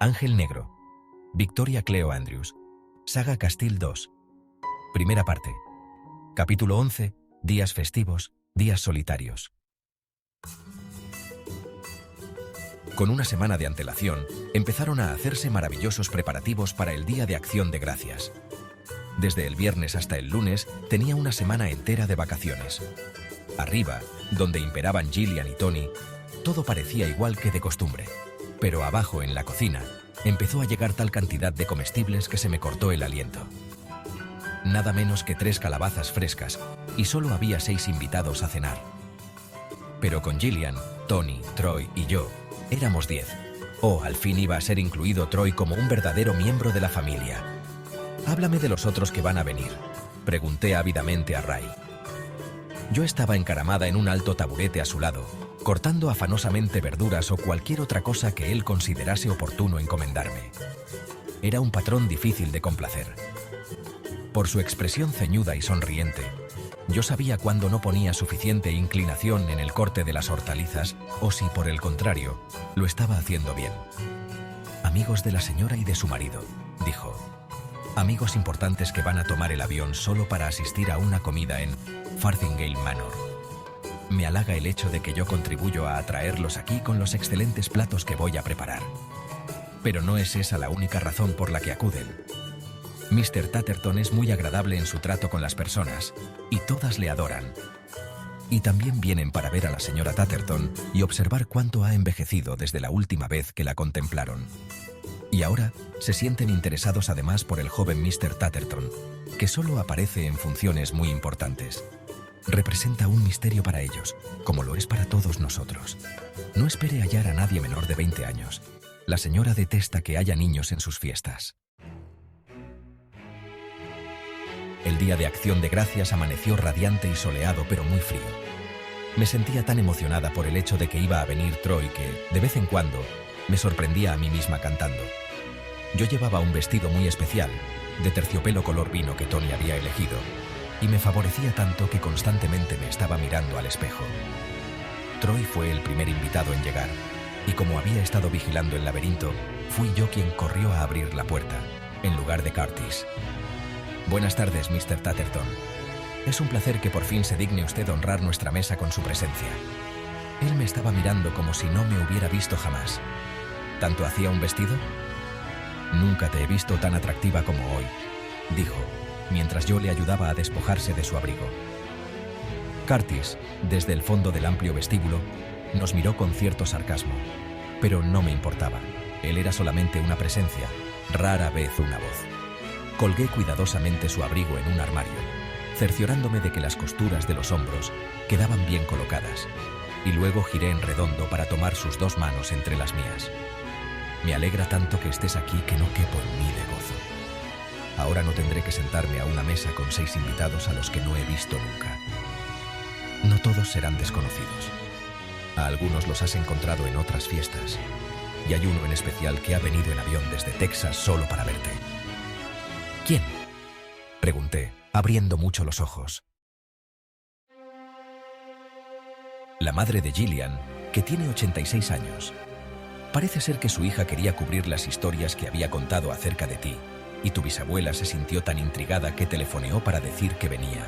Ángel Negro. Victoria Cleo Andrews. Saga Castile 2. Primera parte. Capítulo 11. Días festivos, días solitarios. Con una semana de antelación, empezaron a hacerse maravillosos preparativos para el Día de Acción de Gracias. Desde el viernes hasta el lunes tenía una semana entera de vacaciones. Arriba, donde imperaban Gillian y Tony, todo parecía igual que de costumbre. Pero abajo, en la cocina, empezó a llegar tal cantidad de comestibles que se me cortó el aliento. Nada menos que 3 calabazas frescas, y solo había 6 invitados a cenar. Pero con Gillian, Tony, Troy y yo, éramos 10. Al fin iba a ser incluido Troy como un verdadero miembro de la familia. «Háblame de los otros que van a venir», pregunté ávidamente a Ray. Yo estaba encaramada en un alto taburete a su lado, cortando afanosamente verduras o cualquier otra cosa que él considerase oportuno encomendarme. Era un patrón difícil de complacer. Por su expresión ceñuda y sonriente, yo sabía cuándo no ponía suficiente inclinación en el corte de las hortalizas o si, por el contrario, lo estaba haciendo bien. «Amigos de la señora y de su marido», dijo. «Amigos importantes que van a tomar el avión solo para asistir a una comida en Farthingale Manor. Me halaga el hecho de que yo contribuyo a atraerlos aquí con los excelentes platos que voy a preparar. Pero no es esa la única razón por la que acuden. Mr. Tatterton es muy agradable en su trato con las personas, y todas le adoran. Y también vienen para ver a la señora Tatterton y observar cuánto ha envejecido desde la última vez que la contemplaron. Y ahora se sienten interesados además por el joven Mr. Tatterton, que solo aparece en funciones muy importantes. Representa un misterio para ellos, como lo es para todos nosotros. No espere hallar a nadie menor de 20 años. La señora detesta que haya niños en sus fiestas». El Día de Acción de Gracias amaneció radiante y soleado, pero muy frío. Me sentía tan emocionada por el hecho de que iba a venir Troy que, de vez en cuando, me sorprendía a mí misma cantando. Yo llevaba un vestido muy especial, de terciopelo color vino que Tony había elegido, y me favorecía tanto que constantemente me estaba mirando al espejo. Troy fue el primer invitado en llegar, y como había estado vigilando el laberinto, fui yo quien corrió a abrir la puerta, en lugar de Curtis. «Buenas tardes, Mr. Tatterton. Es un placer que por fin se digne usted honrar nuestra mesa con su presencia». Él me estaba mirando como si no me hubiera visto jamás. «¿Tanto hacía un vestido?» «Nunca te he visto tan atractiva como hoy», dijo, mientras yo le ayudaba a despojarse de su abrigo. Curtis, desde el fondo del amplio vestíbulo, nos miró con cierto sarcasmo, pero no me importaba. Él era solamente una presencia, rara vez una voz. Colgué cuidadosamente su abrigo en un armario, cerciorándome de que las costuras de los hombros quedaban bien colocadas, y luego giré en redondo para tomar sus 2 manos entre las mías. «Me alegra tanto que estés aquí que no quepo en mí de gozo. Ahora no tendré que sentarme a una mesa con 6 invitados a los que no he visto nunca. No todos serán desconocidos. A algunos los has encontrado en otras fiestas, y hay uno en especial que ha venido en avión desde Texas solo para verte». «¿Quién?», pregunté, abriendo mucho los ojos. «La madre de Gillian, que tiene 86 años. Parece ser que su hija quería cubrir las historias que había contado acerca de ti, y tu bisabuela se sintió tan intrigada que telefoneó para decir que venía,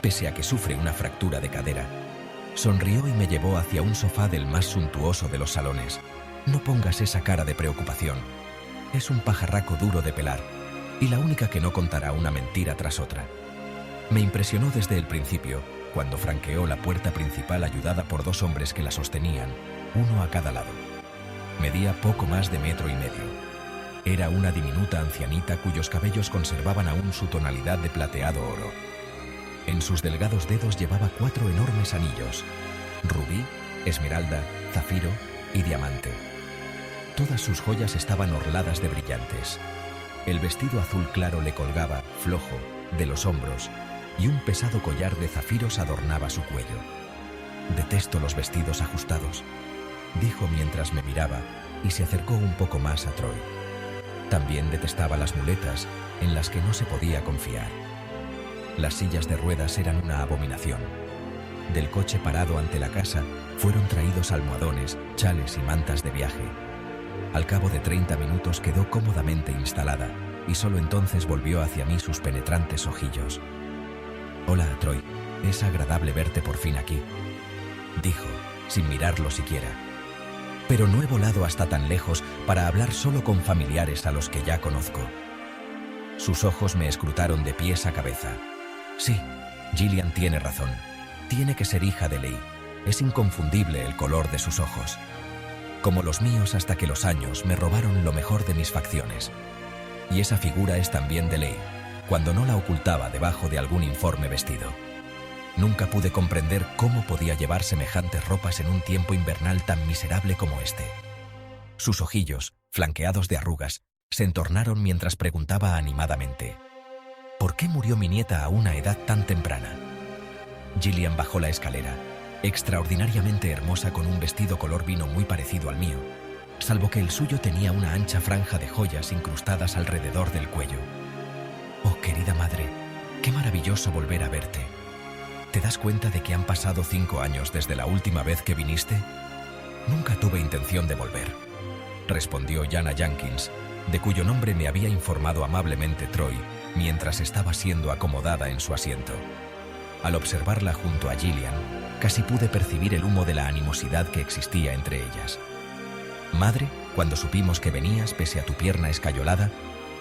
pese a que sufre una fractura de cadera. Sonrió y me llevó hacia un sofá del más suntuoso de los salones. No pongas esa cara de preocupación. Es un pajarraco duro de pelar, y la única que no contará una mentira tras otra». Me impresionó desde el principio, cuando franqueó la puerta principal ayudada por 2 hombres que la sostenían, uno a cada lado. Medía poco más de 1,5 metros. Era una diminuta ancianita cuyos cabellos conservaban aún su tonalidad de plateado oro. En sus delgados dedos llevaba 4 enormes anillos: rubí, esmeralda, zafiro y diamante. Todas sus joyas estaban orladas de brillantes. El vestido azul claro le colgaba, flojo, de los hombros, y un pesado collar de zafiros adornaba su cuello. «Detesto los vestidos ajustados», dijo mientras me miraba, y se acercó un poco más a Troy. También detestaba las muletas, en las que no se podía confiar. Las sillas de ruedas eran una abominación. Del coche parado ante la casa fueron traídos almohadones, chales y mantas de viaje. Al cabo de 30 minutos quedó cómodamente instalada y solo entonces volvió hacia mí sus penetrantes ojillos. «Hola, Troy. Es agradable verte por fin aquí», dijo, sin mirarlo siquiera. «Pero no he volado hasta tan lejos para hablar solo con familiares a los que ya conozco». Sus ojos me escrutaron de pies a cabeza. «Sí, Gillian tiene razón. Tiene que ser hija de Leigh. Es inconfundible el color de sus ojos. Como los míos hasta que los años me robaron lo mejor de mis facciones. Y esa figura es también de Leigh, cuando no la ocultaba debajo de algún informe vestido. Nunca pude comprender cómo podía llevar semejantes ropas en un tiempo invernal tan miserable como este». Sus ojillos, flanqueados de arrugas, se entornaron mientras preguntaba animadamente: «¿Por qué murió mi nieta a una edad tan temprana?». Gillian bajó la escalera, extraordinariamente hermosa, con un vestido color vino muy parecido al mío, salvo que el suyo tenía una ancha franja de joyas incrustadas alrededor del cuello. «Oh, querida madre, qué maravilloso volver a verte. ¿Te das cuenta de que han pasado 5 años desde la última vez que viniste?». «Nunca tuve intención de volver», respondió Jana Jenkins, de cuyo nombre me había informado amablemente Troy mientras estaba siendo acomodada en su asiento. Al observarla junto a Gillian, casi pude percibir el humo de la animosidad que existía entre ellas. «Madre, cuando supimos que venías pese a tu pierna escayolada,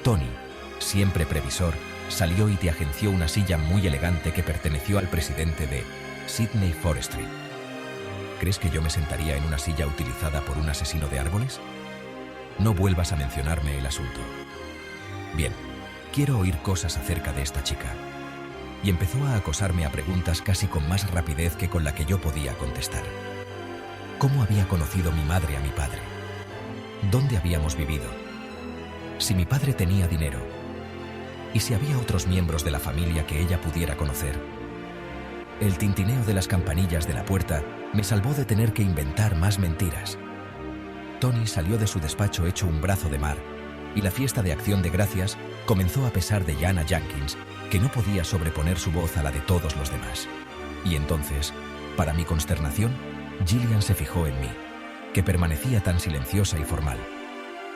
Tony, siempre previsor, salió y te agenció una silla muy elegante que perteneció al presidente de Sydney Forestry. ¿Crees que yo me sentaría en una silla utilizada por un asesino de árboles? No vuelvas a mencionarme el asunto. Bien, quiero oír cosas acerca de esta chica». Y empezó a acosarme a preguntas casi con más rapidez que con la que yo podía contestar. ¿Cómo había conocido mi madre a mi padre? ¿Dónde habíamos vivido? Si mi padre tenía dinero. ¿Y si había otros miembros de la familia que ella pudiera conocer? El tintineo de las campanillas de la puerta me salvó de tener que inventar más mentiras. Tony salió de su despacho hecho un brazo de mar, y la fiesta de Acción de Gracias comenzó a pesar de Jana Jenkins, que no podía sobreponer su voz a la de todos los demás. Y entonces, para mi consternación, Gillian se fijó en mí, que permanecía tan silenciosa y formal,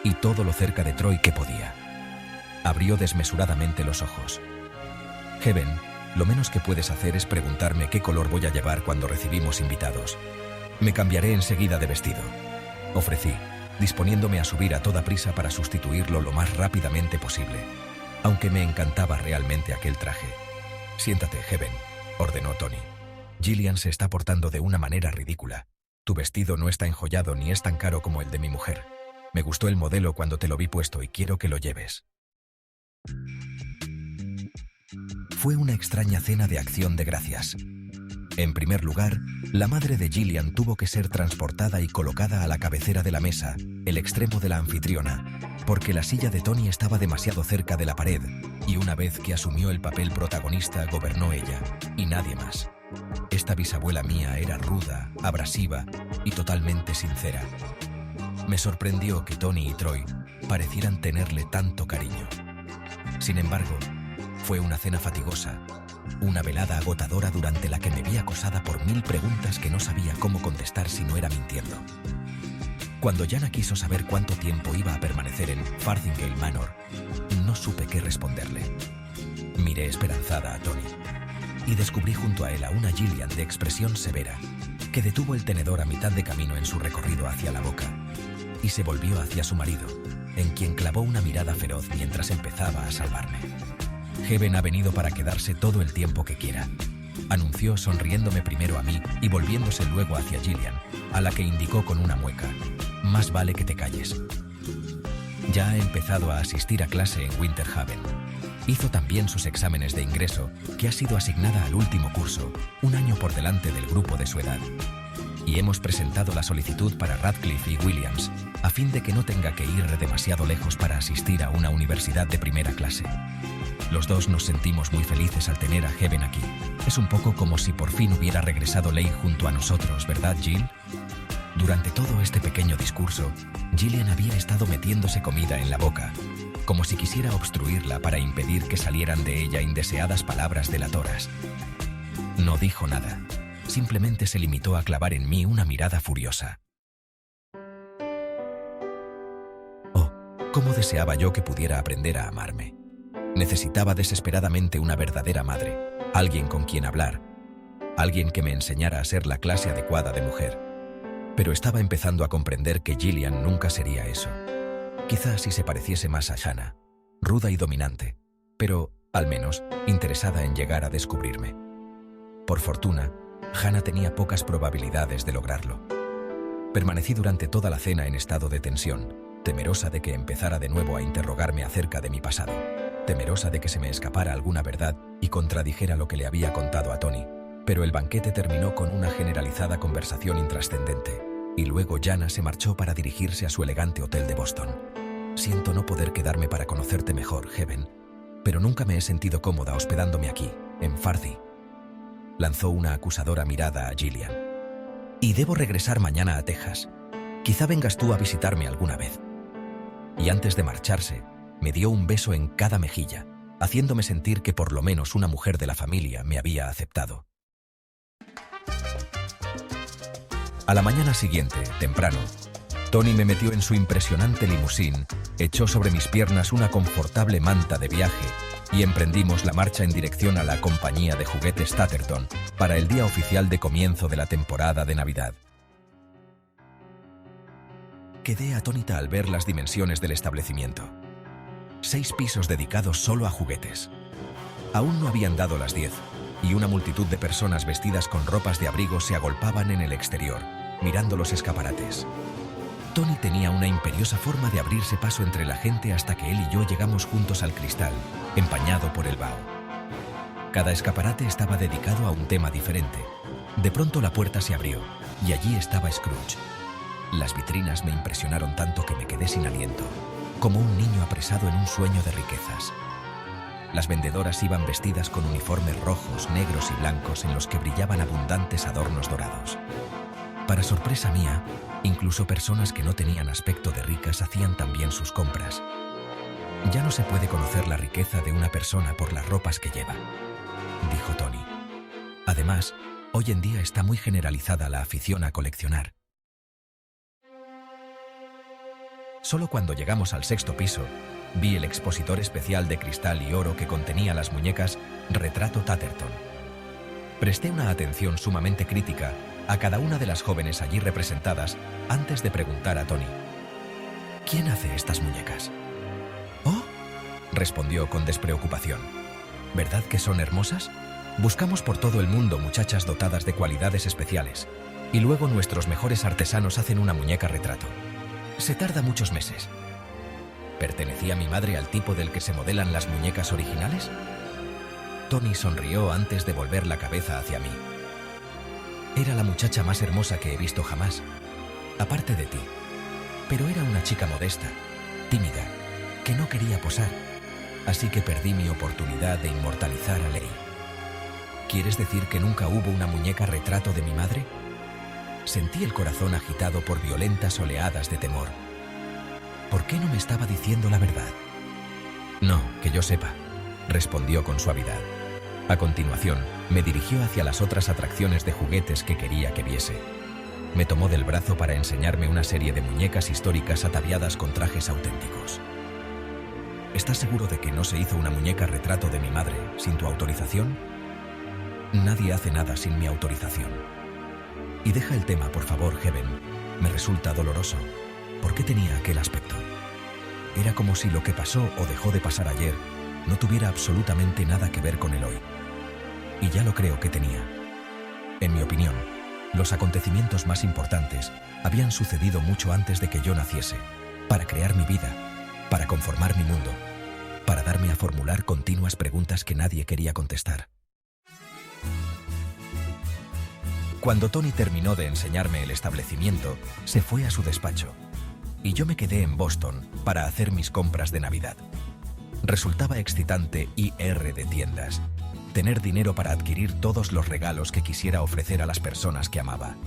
y todo lo cerca de Troy que podía. Abrió desmesuradamente los ojos. «Heaven, lo menos que puedes hacer es preguntarme qué color voy a llevar cuando recibimos invitados. Me cambiaré enseguida de vestido», ofrecí, disponiéndome a subir a toda prisa para sustituirlo lo más rápidamente posible, aunque me encantaba realmente aquel traje. «Siéntate, Heaven», ordenó Tony. «Gillian se está portando de una manera ridícula. Tu vestido no está enjollado ni es tan caro como el de mi mujer. Me gustó el modelo cuando te lo vi puesto y quiero que lo lleves». Fue una extraña cena de Acción de Gracias. En primer lugar, la madre de Gillian tuvo que ser transportada y colocada a la cabecera de la mesa, el extremo de la anfitriona, porque la silla de Tony estaba demasiado cerca de la pared, y una vez que asumió el papel protagonista, gobernó ella, y nadie más. Esta bisabuela mía era ruda, abrasiva y totalmente sincera. Me sorprendió que Tony y Troy parecieran tenerle tanto cariño. Sin embargo, fue una cena fatigosa, una velada agotadora durante la que me vi acosada por 1000 preguntas que no sabía cómo contestar si no era mintiendo. Cuando Jana quiso saber cuánto tiempo iba a permanecer en Farthingale Manor, no supe qué responderle. Miré esperanzada a Tony y descubrí junto a él a una Gillian de expresión severa, que detuvo el tenedor a mitad de camino en su recorrido hacia la boca y se volvió hacia su marido, en quien clavó una mirada feroz mientras empezaba a salvarme. «Heaven ha venido para quedarse todo el tiempo que quiera», anunció sonriéndome primero a mí y volviéndose luego hacia Gillian, a la que indicó con una mueca: «Más vale que te calles». Ya ha empezado a asistir a clase en Winterhaven. Hizo también sus exámenes de ingreso, que ha sido asignada al último curso, un año por delante del grupo de su edad. Y hemos presentado la solicitud para Radcliffe y Williams, a fin de que no tenga que ir demasiado lejos para asistir a una universidad de primera clase. Los dos nos sentimos muy felices al tener a Heaven aquí. Es un poco como si por fin hubiera regresado Leigh junto a nosotros, ¿verdad, Jill? Durante todo este pequeño discurso, Gillian había estado metiéndose comida en la boca, como si quisiera obstruirla para impedir que salieran de ella indeseadas palabras delatoras. No dijo nada, simplemente se limitó a clavar en mí una mirada furiosa. ¿Cómo deseaba yo que pudiera aprender a amarme? Necesitaba desesperadamente una verdadera madre, alguien con quien hablar, alguien que me enseñara a ser la clase adecuada de mujer. Pero estaba empezando a comprender que Gillian nunca sería eso. Quizás si se pareciese más a Hannah, ruda y dominante, pero, al menos, interesada en llegar a descubrirme. Por fortuna, Hannah tenía pocas probabilidades de lograrlo. Permanecí durante toda la cena en estado de tensión, temerosa de que empezara de nuevo a interrogarme acerca de mi pasado, temerosa de que se me escapara alguna verdad y contradijera lo que le había contado a Tony. Pero el banquete terminó con una generalizada conversación intrascendente, y luego Jana se marchó para dirigirse a su elegante hotel de Boston. Siento no poder quedarme para conocerte mejor, Heaven, pero nunca me he sentido cómoda hospedándome aquí, en Farthing. Lanzó una acusadora mirada a Gillian. Y debo regresar mañana a Texas. Quizá vengas tú a visitarme alguna vez. Y antes de marcharse, me dio un beso en cada mejilla, haciéndome sentir que por lo menos una mujer de la familia me había aceptado. A la mañana siguiente, temprano, Tony me metió en su impresionante limusín, echó sobre mis piernas una confortable manta de viaje y emprendimos la marcha en dirección a la compañía de juguetes Tatterton para el día oficial de comienzo de la temporada de Navidad. Quedé atónita al ver las dimensiones del establecimiento. 6 pisos dedicados solo a juguetes. Aún no habían dado las 10, y una multitud de personas vestidas con ropas de abrigo se agolpaban en el exterior, mirando los escaparates. Tony tenía una imperiosa forma de abrirse paso entre la gente hasta que él y yo llegamos juntos al cristal, empañado por el vaho. Cada escaparate estaba dedicado a un tema diferente. De pronto la puerta se abrió, y allí estaba Scrooge. Las vitrinas me impresionaron tanto que me quedé sin aliento, como un niño apresado en un sueño de riquezas. Las vendedoras iban vestidas con uniformes rojos, negros y blancos en los que brillaban abundantes adornos dorados. Para sorpresa mía, incluso personas que no tenían aspecto de ricas hacían también sus compras. Ya no se puede conocer la riqueza de una persona por las ropas que lleva, dijo Tony. Además, hoy en día está muy generalizada la afición a coleccionar. Solo cuando llegamos al 6º piso, vi el expositor especial de cristal y oro que contenía las muñecas Retrato Tatterton. Presté una atención sumamente crítica a cada una de las jóvenes allí representadas antes de preguntar a Tony: ¿quién hace estas muñecas? «Oh», respondió con despreocupación. ¿Verdad que son hermosas? Buscamos por todo el mundo muchachas dotadas de cualidades especiales, y luego nuestros mejores artesanos hacen una muñeca retrato. Se tarda muchos meses. ¿Pertenecía mi madre al tipo del que se modelan las muñecas originales? Tony sonrió antes de volver la cabeza hacia mí. Era la muchacha más hermosa que he visto jamás, aparte de ti. Pero era una chica modesta, tímida, que no quería posar, así que perdí mi oportunidad de inmortalizar a Lei. ¿Quieres decir que nunca hubo una muñeca retrato de mi madre? Sentí el corazón agitado por violentas oleadas de temor. ¿Por qué no me estaba diciendo la verdad? No, que yo sepa, respondió con suavidad. A continuación, me dirigió hacia las otras atracciones de juguetes que quería que viese. Me tomó del brazo para enseñarme una serie de muñecas históricas ataviadas con trajes auténticos. ¿Estás seguro de que no se hizo una muñeca retrato de mi madre sin tu autorización? Nadie hace nada sin mi autorización. Y deja el tema, por favor, Heaven. Me resulta doloroso. ¿Por qué tenía aquel aspecto? Era como si lo que pasó o dejó de pasar ayer no tuviera absolutamente nada que ver con el hoy. Y ya lo creo que tenía. En mi opinión, los acontecimientos más importantes habían sucedido mucho antes de que yo naciese, para crear mi vida, para conformar mi mundo, para darme a formular continuas preguntas que nadie quería contestar. Cuando Tony terminó de enseñarme el establecimiento, se fue a su despacho, y yo me quedé en Boston para hacer mis compras de Navidad. Resultaba excitante ir de tiendas, tener dinero para adquirir todos los regalos que quisiera ofrecer a las personas que amaba.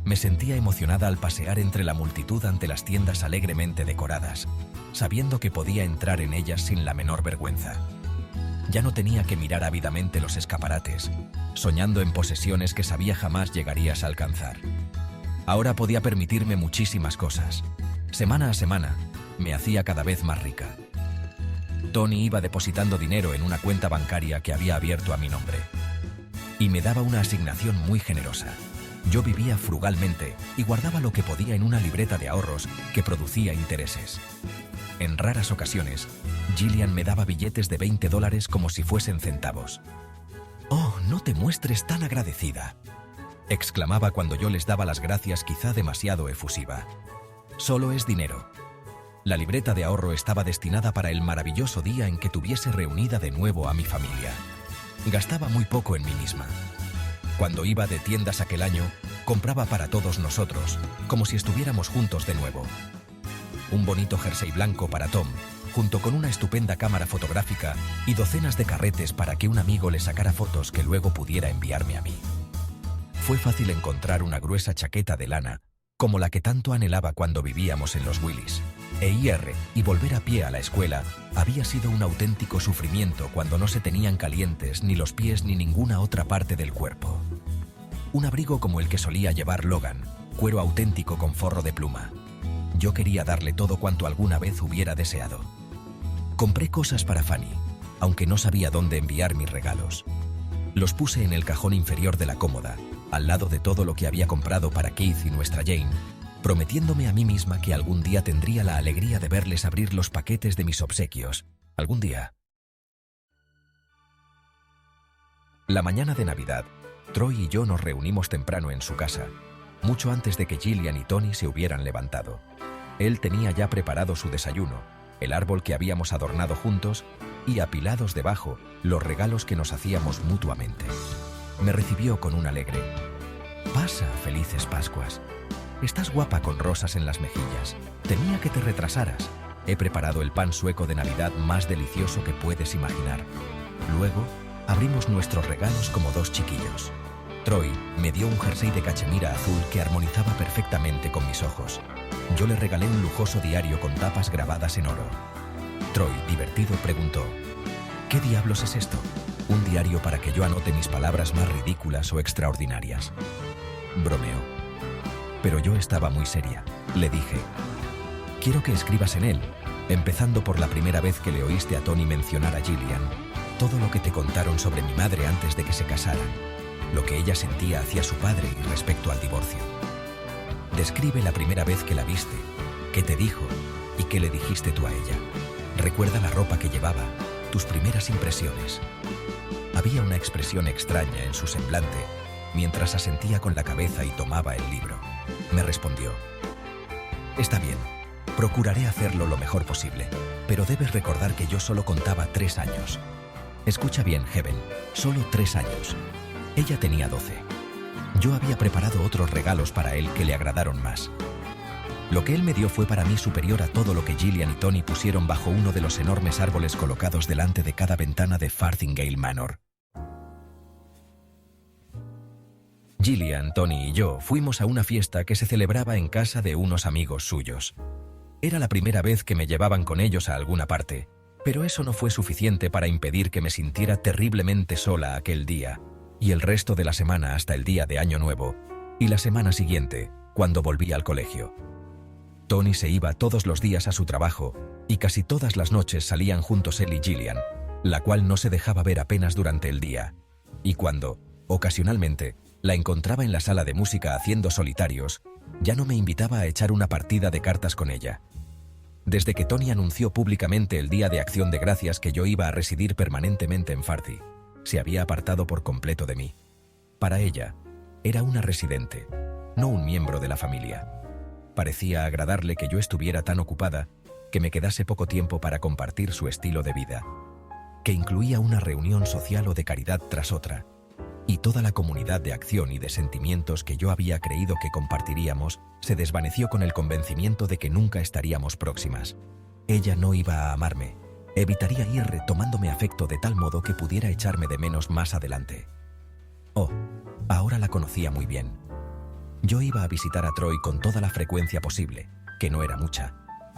Me sentía emocionada al pasear entre la multitud ante las tiendas alegremente decoradas, sabiendo que podía entrar en ellas sin la menor vergüenza. Ya no tenía que mirar ávidamente los escaparates, soñando en posesiones que sabía jamás llegarías a alcanzar. Ahora podía permitirme muchísimas cosas. Semana a semana, me hacía cada vez más rica. Tony iba depositando dinero en una cuenta bancaria que había abierto a mi nombre. Y me daba una asignación muy generosa. Yo vivía frugalmente y guardaba lo que podía en una libreta de ahorros que producía intereses. En raras ocasiones, Gillian me daba billetes de $20 como si fuesen centavos. «Oh, no te muestres tan agradecida», exclamaba cuando yo les daba las gracias, quizá demasiado efusiva. «Solo es dinero». La libreta de ahorro estaba destinada para el maravilloso día en que tuviese reunida de nuevo a mi familia. Gastaba muy poco en mí misma. Cuando iba de tiendas aquel año, compraba para todos nosotros, como si estuviéramos juntos de nuevo. Un bonito jersey blanco para Tom, junto con una estupenda cámara fotográfica y docenas de carretes para que un amigo le sacara fotos que luego pudiera enviarme a mí. Fue fácil encontrar una gruesa chaqueta de lana, como la que tanto anhelaba cuando vivíamos en los Willys. Y volver a pie a la escuela había sido un auténtico sufrimiento cuando no se tenían calientes ni los pies ni ninguna otra parte del cuerpo. Un abrigo como el que solía llevar Logan, cuero auténtico con forro de pluma. Yo quería darle todo cuanto alguna vez hubiera deseado. Compré cosas para Fanny, aunque no sabía dónde enviar mis regalos. Los puse en el cajón inferior de la cómoda, al lado de todo lo que había comprado para Keith y nuestra Jane, prometiéndome a mí misma que algún día tendría la alegría de verles abrir los paquetes de mis obsequios. Algún día. La mañana de Navidad, Troy y yo nos reunimos temprano en su casa, mucho antes de que Gillian y Tony se hubieran levantado. Él tenía ya preparado su desayuno, el árbol que habíamos adornado juntos y, apilados debajo, los regalos que nos hacíamos mutuamente. Me recibió con un alegre: «Pasa, felices Pascuas. Estás guapa con rosas en las mejillas. Temía que te retrasaras. He preparado el pan sueco de Navidad más delicioso que puedes imaginar». Luego, abrimos nuestros regalos como dos chiquillos. Troy me dio un jersey de cachemira azul que armonizaba perfectamente con mis ojos. Yo le regalé un lujoso diario con tapas grabadas en oro. Troy, divertido, preguntó: «¿Qué diablos es esto?». «Un diario para que yo anote mis palabras más ridículas o extraordinarias». Bromeó. Pero yo estaba muy seria. Le dije: «Quiero que escribas en él, empezando por la primera vez que le oíste a Tony mencionar a Gillian, todo lo que te contaron sobre mi madre antes de que se casaran, lo que ella sentía hacia su padre y respecto al divorcio. Describe la primera vez que la viste, qué te dijo y qué le dijiste tú a ella. Recuerda la ropa que llevaba, tus primeras impresiones». Había una expresión extraña en su semblante, mientras asentía con la cabeza y tomaba el libro. Me respondió: «Está bien, procuraré hacerlo lo mejor posible, pero debes recordar que yo solo contaba 3 años. Escucha bien, Heaven, solo 3 años. Ella tenía 12. Yo había preparado otros regalos para él que le agradaron más. Lo que él me dio fue para mí superior a todo lo que Gillian y Tony pusieron bajo uno de los enormes árboles colocados delante de cada ventana de Farthingale Manor. Gillian, Tony y yo fuimos a una fiesta que se celebraba en casa de unos amigos suyos. Era la primera vez que me llevaban con ellos a alguna parte, pero eso no fue suficiente para impedir que me sintiera terriblemente sola aquel día, y el resto de la semana hasta el día de Año Nuevo, y la semana siguiente, cuando volví al colegio. Tony se iba todos los días a su trabajo, y casi todas las noches salían juntos él y Gillian, la cual no se dejaba ver apenas durante el día, y cuando, ocasionalmente, la encontraba en la sala de música haciendo solitarios, ya no me invitaba a echar una partida de cartas con ella. Desde que Tony anunció públicamente el Día de Acción de Gracias que yo iba a residir permanentemente en Farthing, se había apartado por completo de mí. Para ella, era una residente, no un miembro de la familia. Parecía agradarle que yo estuviera tan ocupada que me quedase poco tiempo para compartir su estilo de vida, que incluía una reunión social o de caridad tras otra, y toda la comunidad de acción y de sentimientos que yo había creído que compartiríamos se desvaneció con el convencimiento de que nunca estaríamos próximas. Ella no iba a amarme, evitaría ir tomándome afecto de tal modo que pudiera echarme de menos más adelante. Oh, ahora la conocía muy bien. Yo iba a visitar a Troy con toda la frecuencia posible, que no era mucha,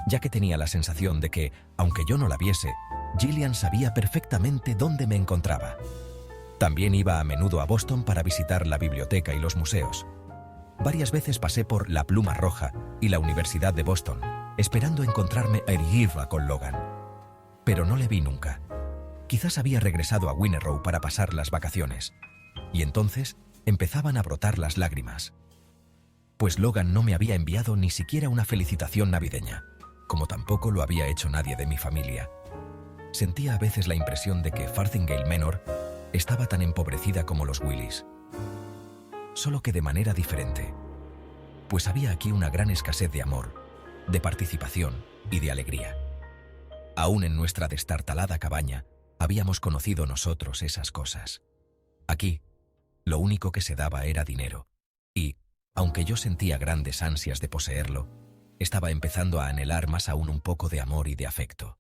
ya que tenía la sensación de que, aunque yo no la viese, Gillian sabía perfectamente dónde me encontraba. También iba a menudo a Boston para visitar la biblioteca y los museos. Varias veces pasé por la Pluma Roja y la Universidad de Boston, esperando encontrarme a Irgiva con Logan. Pero no le vi nunca. Quizás había regresado a Winnerow para pasar las vacaciones. Y entonces empezaban a brotar las lágrimas. Pues Logan no me había enviado ni siquiera una felicitación navideña, como tampoco lo había hecho nadie de mi familia. Sentía a veces la impresión de que Farthingale Manor estaba tan empobrecida como los Willys. Solo que de manera diferente. Pues había aquí una gran escasez de amor, de participación y de alegría. Aún en nuestra destartalada cabaña habíamos conocido nosotros esas cosas. Aquí, lo único que se daba era dinero, y, aunque yo sentía grandes ansias de poseerlo, estaba empezando a anhelar más aún un poco de amor y de afecto.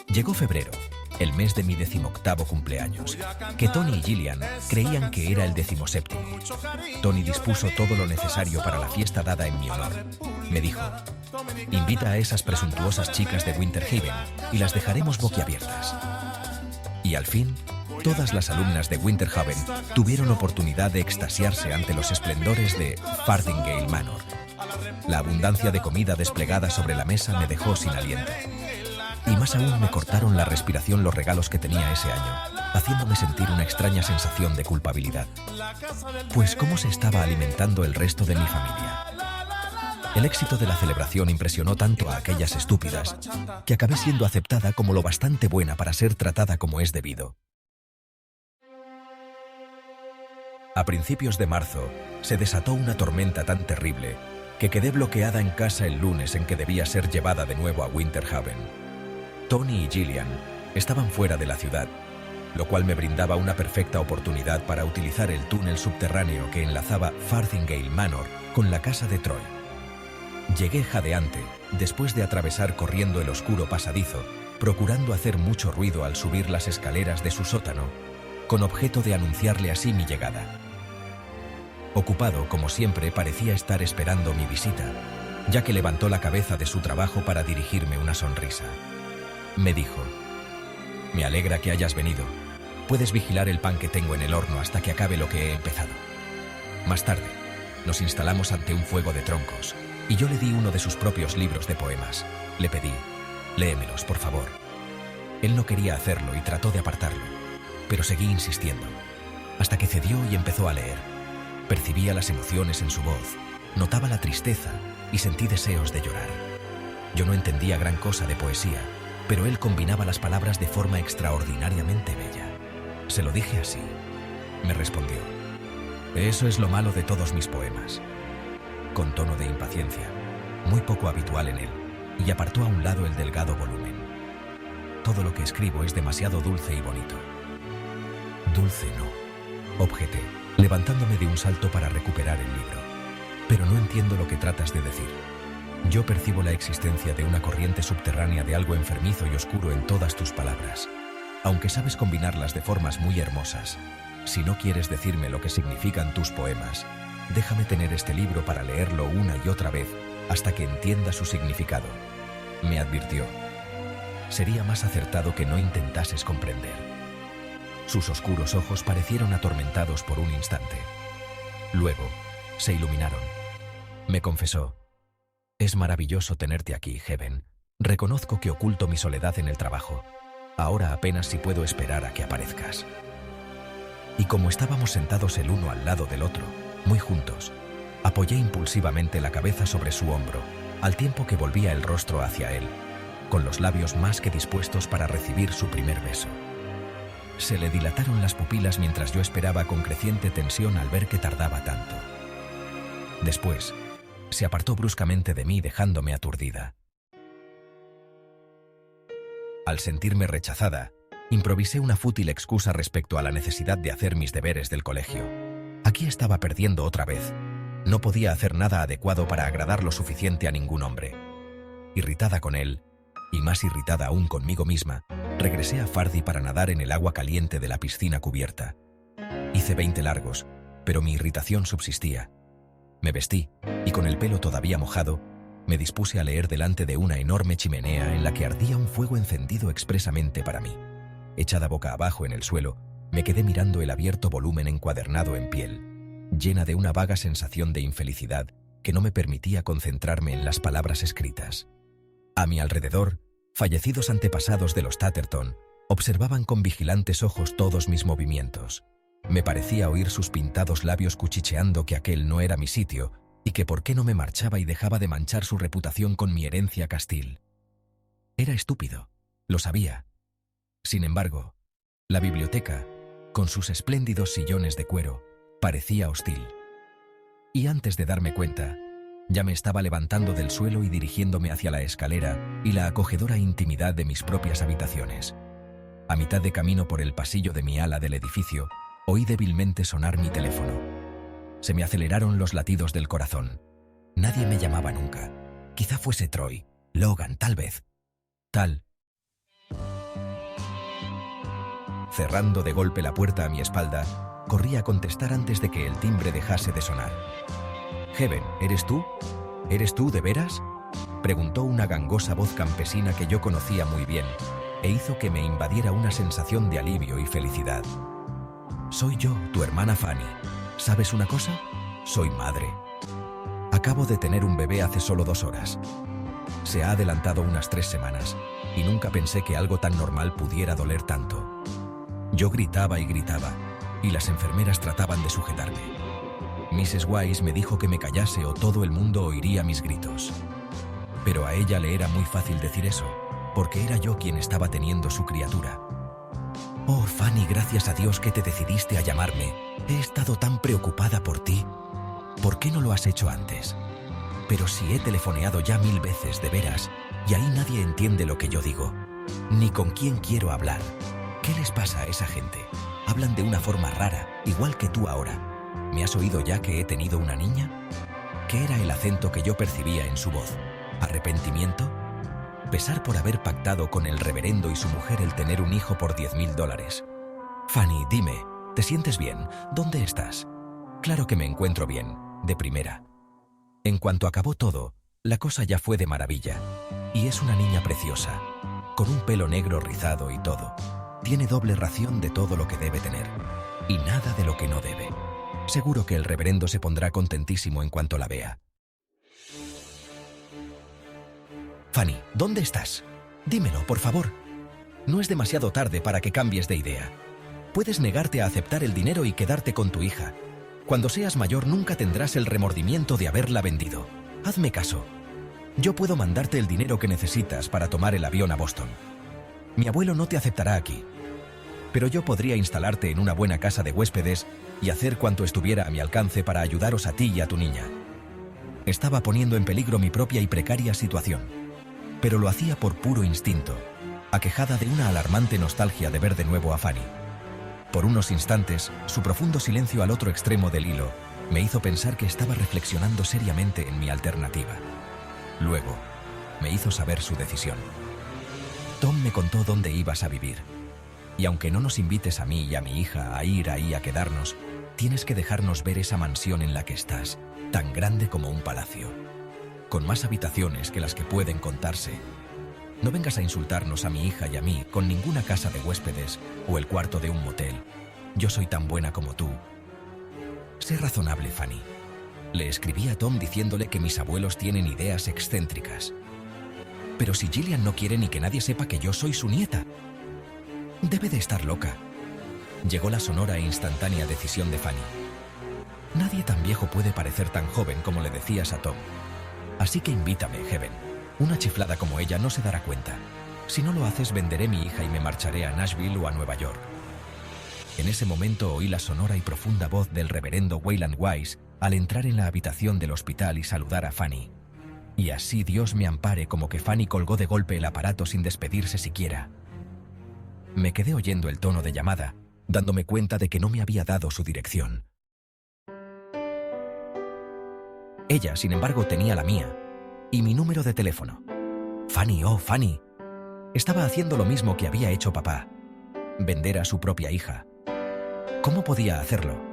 Llegó febrero, el mes de mi 18º cumpleaños, que Tony y Gillian creían que era el 17º. Tony dispuso todo lo necesario para la fiesta dada en mi honor. Me dijo: invita a esas presuntuosas chicas de Winter Haven y las dejaremos boquiabiertas. Y al fin, todas las alumnas de Winter Haven tuvieron oportunidad de extasiarse ante los esplendores de Farthingale Manor. La abundancia de comida desplegada sobre la mesa me dejó sin aliento. Y más aún me cortaron la respiración los regalos que tenía ese año, haciéndome sentir una extraña sensación de culpabilidad. Pues cómo se estaba alimentando el resto de mi familia. El éxito de la celebración impresionó tanto a aquellas estúpidas que acabé siendo aceptada como lo bastante buena para ser tratada como es debido. A principios de marzo se desató una tormenta tan terrible que quedé bloqueada en casa el lunes en que debía ser llevada de nuevo a Winter Haven. Tony y Gillian estaban fuera de la ciudad, lo cual me brindaba una perfecta oportunidad para utilizar el túnel subterráneo que enlazaba Farthingale Manor con la casa de Troy. Llegué jadeante, después de atravesar corriendo el oscuro pasadizo, procurando hacer mucho ruido al subir las escaleras de su sótano, con objeto de anunciarle así mi llegada. Ocupado, como siempre, parecía estar esperando mi visita, ya que levantó la cabeza de su trabajo para dirigirme una sonrisa. Me dijo: me alegra que hayas venido. Puedes vigilar el pan que tengo en el horno hasta que acabe lo que he empezado. Más tarde, nos instalamos ante un fuego de troncos, y yo le di uno de sus propios libros de poemas. Le pedí: léemelos, por favor. Él no quería hacerlo y trató de apartarlo, pero seguí insistiendo, hasta que cedió y empezó a leer. Percibía las emociones en su voz, notaba la tristeza y sentí deseos de llorar. Yo no entendía gran cosa de poesía, pero él combinaba las palabras de forma extraordinariamente bella. Se lo dije así. Me respondió: eso es lo malo de todos mis poemas, con tono de impaciencia, muy poco habitual en él, y apartó a un lado el delgado volumen. Todo lo que escribo es demasiado dulce y bonito. Dulce no, objeté, levantándome de un salto para recuperar el libro. Pero no entiendo lo que tratas de decir. Yo percibo la existencia de una corriente subterránea de algo enfermizo y oscuro en todas tus palabras, aunque sabes combinarlas de formas muy hermosas. Si no quieres decirme lo que significan tus poemas, déjame tener este libro para leerlo una y otra vez hasta que entienda su significado. Me advirtió. Sería más acertado que no intentases comprender. Sus oscuros ojos parecieron atormentados por un instante. Luego, se iluminaron. Me confesó: es maravilloso tenerte aquí, Heaven. Reconozco que oculto mi soledad en el trabajo. Ahora apenas si puedo esperar a que aparezcas. Y como estábamos sentados el uno al lado del otro, muy juntos, apoyé impulsivamente la cabeza sobre su hombro, al tiempo que volvía el rostro hacia él, con los labios más que dispuestos para recibir su primer beso. Se le dilataron las pupilas mientras yo esperaba con creciente tensión al ver que tardaba tanto. Después, se apartó bruscamente de mí dejándome aturdida. Al sentirme rechazada, improvisé una fútil excusa respecto a la necesidad de hacer mis deberes del colegio. Aquí estaba perdiendo otra vez. No podía hacer nada adecuado para agradar lo suficiente a ningún hombre. Irritada con él, y más irritada aún conmigo misma, regresé a Fardy para nadar en el agua caliente de la piscina cubierta. Hice 20 largos, pero mi irritación subsistía. Me vestí, y con el pelo todavía mojado, me dispuse a leer delante de una enorme chimenea en la que ardía un fuego encendido expresamente para mí. Echada boca abajo en el suelo, me quedé mirando el abierto volumen encuadernado en piel, llena de una vaga sensación de infelicidad que no me permitía concentrarme en las palabras escritas. A mi alrededor, fallecidos antepasados de los Tatterton observaban con vigilantes ojos todos mis movimientos. Me parecía oír sus pintados labios cuchicheando que aquel no era mi sitio y que por qué no me marchaba y dejaba de manchar su reputación con mi herencia castil. Era estúpido, lo sabía. Sin embargo, la biblioteca, con sus espléndidos sillones de cuero, parecía hostil. Y antes de darme cuenta, ya me estaba levantando del suelo y dirigiéndome hacia la escalera y la acogedora intimidad de mis propias habitaciones. A mitad de camino por el pasillo de mi ala del edificio, oí débilmente sonar mi teléfono. Se me aceleraron los latidos del corazón. Nadie me llamaba nunca. Quizá fuese Troy, Logan, tal vez. Cerrando de golpe la puerta a mi espalda, corrí a contestar antes de que el timbre dejase de sonar. «Heaven, ¿eres tú? ¿Eres tú de veras?», preguntó una gangosa voz campesina que yo conocía muy bien, e hizo que me invadiera una sensación de alivio y felicidad. «Soy yo, tu hermana Fanny. ¿Sabes una cosa? Soy madre. Acabo de tener un bebé hace solo 2 horas. Se ha adelantado unas 3 semanas, y nunca pensé que algo tan normal pudiera doler tanto». Yo gritaba y gritaba, y las enfermeras trataban de sujetarme. Mrs. Wise me dijo que me callase o todo el mundo oiría mis gritos. Pero a ella le era muy fácil decir eso, porque era yo quien estaba teniendo su criatura. «Oh, Fanny, gracias a Dios que te decidiste a llamarme. He estado tan preocupada por ti. ¿Por qué no lo has hecho antes? Pero si he telefoneado ya 1000 veces, de veras, y ahí nadie entiende lo que yo digo, ni con quién quiero hablar. ¿Qué les pasa a esa gente? Hablan de una forma rara, igual que tú ahora. ¿Me has oído ya que he tenido una niña?». ¿Qué era el acento que yo percibía en su voz? ¿Arrepentimiento? ¿Pesar por haber pactado con el reverendo y su mujer el tener un hijo por $10,000? «Fanny, dime, ¿te sientes bien? ¿Dónde estás?». «Claro que me encuentro bien, de primera». En cuanto acabó todo, la cosa ya fue de maravilla. Y es una niña preciosa, con un pelo negro rizado y todo. Tiene doble ración de todo lo que debe tener, y nada de lo que no debe. Seguro que el reverendo se pondrá contentísimo en cuanto la vea. «Fanny, ¿dónde estás? Dímelo, por favor. No es demasiado tarde para que cambies de idea. Puedes negarte a aceptar el dinero y quedarte con tu hija. Cuando seas mayor nunca tendrás el remordimiento de haberla vendido. Hazme caso. Yo puedo mandarte el dinero que necesitas para tomar el avión a Boston. Mi abuelo no te aceptará aquí, pero yo podría instalarte en una buena casa de huéspedes y hacer cuanto estuviera a mi alcance para ayudaros a ti y a tu niña». Estaba poniendo en peligro mi propia y precaria situación, pero lo hacía por puro instinto, aquejada de una alarmante nostalgia de ver de nuevo a Fanny. Por unos instantes, su profundo silencio al otro extremo del hilo me hizo pensar que estaba reflexionando seriamente en mi alternativa. Luego, me hizo saber su decisión. «Tom me contó dónde ibas a vivir. Y aunque no nos invites a mí y a mi hija a ir ahí a quedarnos, tienes que dejarnos ver esa mansión en la que estás, tan grande como un palacio, con más habitaciones que las que pueden contarse. No vengas a insultarnos a mi hija y a mí con ninguna casa de huéspedes o el cuarto de un motel. Yo soy tan buena como tú. Sé razonable, Fanny». Le escribí a Tom diciéndole que mis abuelos tienen ideas excéntricas. «Pero si Gillian no quiere ni que nadie sepa que yo soy su nieta. Debe de estar loca». Llegó la sonora e instantánea decisión de Fanny. «Nadie tan viejo puede parecer tan joven como le decías a Tom. Así que invítame, Heaven. Una chiflada como ella no se dará cuenta. Si no lo haces, venderé mi hija y me marcharé a Nashville o a Nueva York». En ese momento oí la sonora y profunda voz del reverendo Wayland Wise al entrar en la habitación del hospital y saludar a Fanny. Y así Dios me ampare, como que Fanny colgó de golpe el aparato sin despedirse siquiera. Me quedé oyendo el tono de llamada, dándome cuenta de que no me había dado su dirección. Ella, sin embargo, tenía la mía y mi número de teléfono. Fanny, oh Fanny. Estaba haciendo lo mismo que había hecho papá: vender a su propia hija. ¿Cómo podía hacerlo?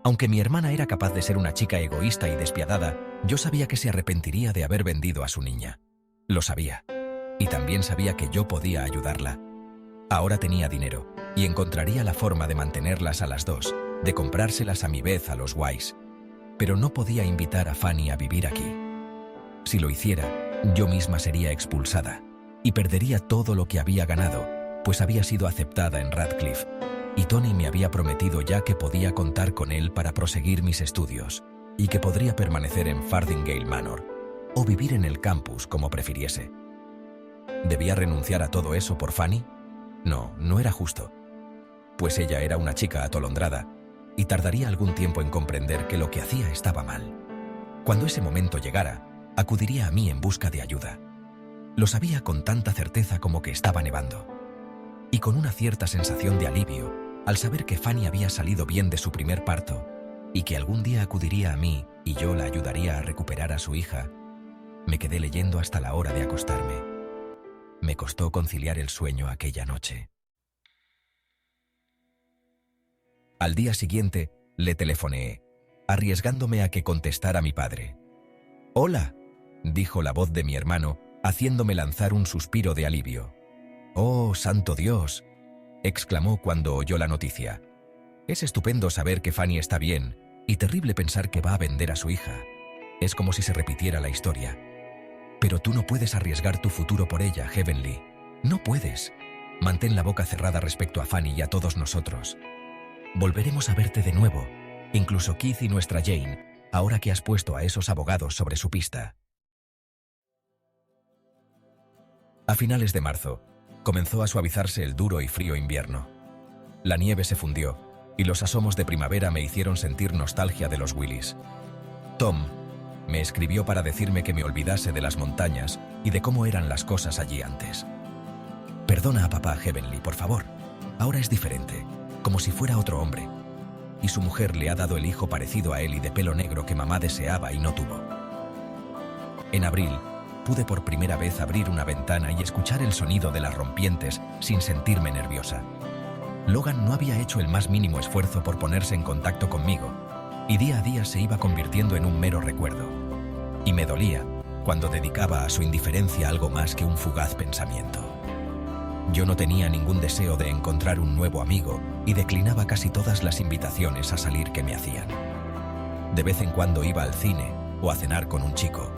Aunque mi hermana era capaz de ser una chica egoísta y despiadada, yo sabía que se arrepentiría de haber vendido a su niña. Lo sabía. Y también sabía que yo podía ayudarla. Ahora tenía dinero, y encontraría la forma de mantenerlas a las dos, de comprárselas a mi vez a los Wise. pero no podía invitar a Fanny a vivir aquí. Si lo hiciera, yo misma sería expulsada y perdería todo lo que había ganado, pues había sido aceptada en Radcliffe, y Tony me había prometido ya que podía contar con él para proseguir mis estudios y que podría permanecer en Fardingale Manor o vivir en el campus como prefiriese. ¿Debía renunciar a todo eso por Fanny? No, no era justo, pues ella era una chica atolondrada y tardaría algún tiempo en comprender que lo que hacía estaba mal. Cuando ese momento llegara, acudiría a mí en busca de ayuda. Lo sabía con tanta certeza como que estaba nevando. Y con una cierta sensación de alivio al saber que Fanny había salido bien de su primer parto y que algún día acudiría a mí y yo la ayudaría a recuperar a su hija, me quedé leyendo hasta la hora de acostarme. Me costó conciliar el sueño aquella noche. Al día siguiente, le telefoneé, arriesgándome a que contestara mi padre. «Hola», dijo la voz de mi hermano, haciéndome lanzar un suspiro de alivio. «Oh, santo Dios», exclamó cuando oyó la noticia. «Es estupendo saber que Fanny está bien y terrible pensar que va a vender a su hija. Es como si se repitiera la historia. Pero tú no puedes arriesgar tu futuro por ella, Heavenly. No puedes. Mantén la boca cerrada respecto a Fanny y a todos nosotros. Volveremos a verte de nuevo, incluso Keith y nuestra Jane, ahora que has puesto a esos abogados sobre su pista». A finales de marzo, comenzó a suavizarse el duro y frío invierno. La nieve se fundió y los asomos de primavera me hicieron sentir nostalgia de los Willys. Tom me escribió para decirme que me olvidase de las montañas y de cómo eran las cosas allí antes. «Perdona a papá, Heavenly, por favor. Ahora es diferente, como si fuera otro hombre. Y su mujer le ha dado el hijo parecido a él y de pelo negro que mamá deseaba y no tuvo». En abril, pude por primera vez abrir una ventana y escuchar el sonido de las rompientes sin sentirme nerviosa. Logan no había hecho el más mínimo esfuerzo por ponerse en contacto conmigo, y día a día se iba convirtiendo en un mero recuerdo. Y me dolía cuando dedicaba a su indiferencia algo más que un fugaz pensamiento. Yo no tenía ningún deseo de encontrar un nuevo amigo y declinaba casi todas las invitaciones a salir que me hacían. De vez en cuando iba al cine o a cenar con un chico,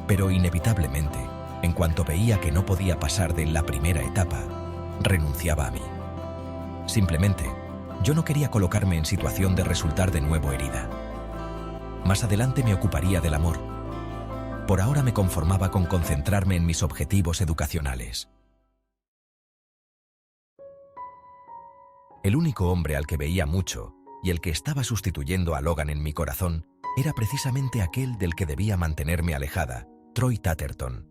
pero inevitablemente, en cuanto veía que no podía pasar de la primera etapa, renunciaba a mí. Simplemente, yo no quería colocarme en situación de resultar de nuevo herida. Más adelante me ocuparía del amor. Por ahora me conformaba con concentrarme en mis objetivos educacionales. El único hombre al que veía mucho y el que estaba sustituyendo a Logan en mi corazón era precisamente aquel del que debía mantenerme alejada, Troy Tatterton.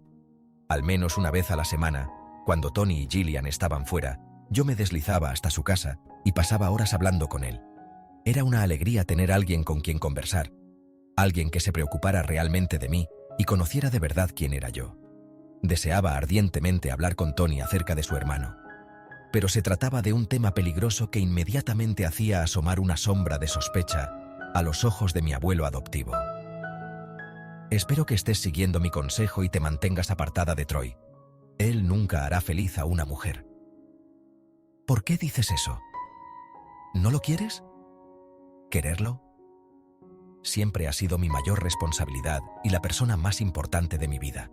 Al menos una vez a la semana, cuando Tony y Gillian estaban fuera, yo me deslizaba hasta su casa y pasaba horas hablando con él. Era una alegría tener a alguien con quien conversar, alguien que se preocupara realmente de mí y conociera de verdad quién era yo. Deseaba ardientemente hablar con Tony acerca de su hermano, pero se trataba de un tema peligroso que inmediatamente hacía asomar una sombra de sospecha a los ojos de mi abuelo adoptivo. «Espero que estés siguiendo mi consejo y te mantengas apartada de Troy. Él nunca hará feliz a una mujer». «¿Por qué dices eso? ¿No lo quieres? ¿Quererlo? Siempre ha sido mi mayor responsabilidad y la persona más importante de mi vida.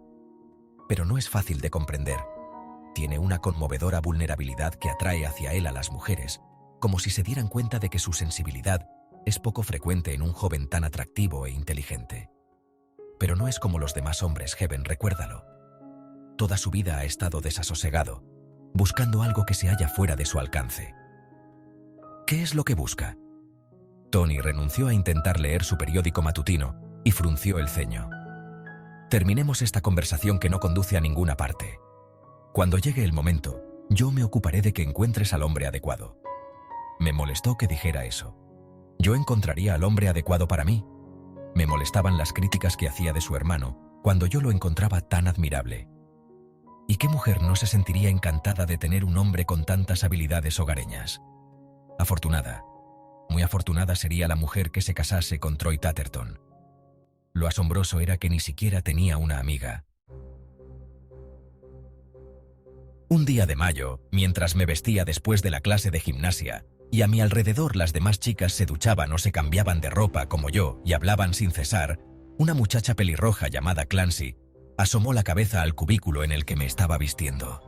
Pero no es fácil de comprender. Tiene una conmovedora vulnerabilidad que atrae hacia él a las mujeres, como si se dieran cuenta de que su sensibilidad es poco frecuente en un joven tan atractivo e inteligente. Pero no es como los demás hombres, Heaven, recuérdalo. Toda su vida ha estado desasosegado, buscando algo que se halla fuera de su alcance. ¿Qué es lo que busca?» Tony renunció a intentar leer su periódico matutino y frunció el ceño. «Terminemos esta conversación que no conduce a ninguna parte. Cuando llegue el momento, yo me ocuparé de que encuentres al hombre adecuado». Me molestó que dijera eso. Yo encontraría al hombre adecuado para mí. Me molestaban las críticas que hacía de su hermano, cuando yo lo encontraba tan admirable. ¿Y qué mujer no se sentiría encantada de tener un hombre con tantas habilidades hogareñas? Afortunada, muy afortunada sería la mujer que se casase con Troy Tatterton. Lo asombroso era que ni siquiera tenía una amiga. Un día de mayo, mientras me vestía después de la clase de gimnasia, y a mi alrededor las demás chicas se duchaban o se cambiaban de ropa como yo y hablaban sin cesar, una muchacha pelirroja llamada Clancy asomó la cabeza al cubículo en el que me estaba vistiendo.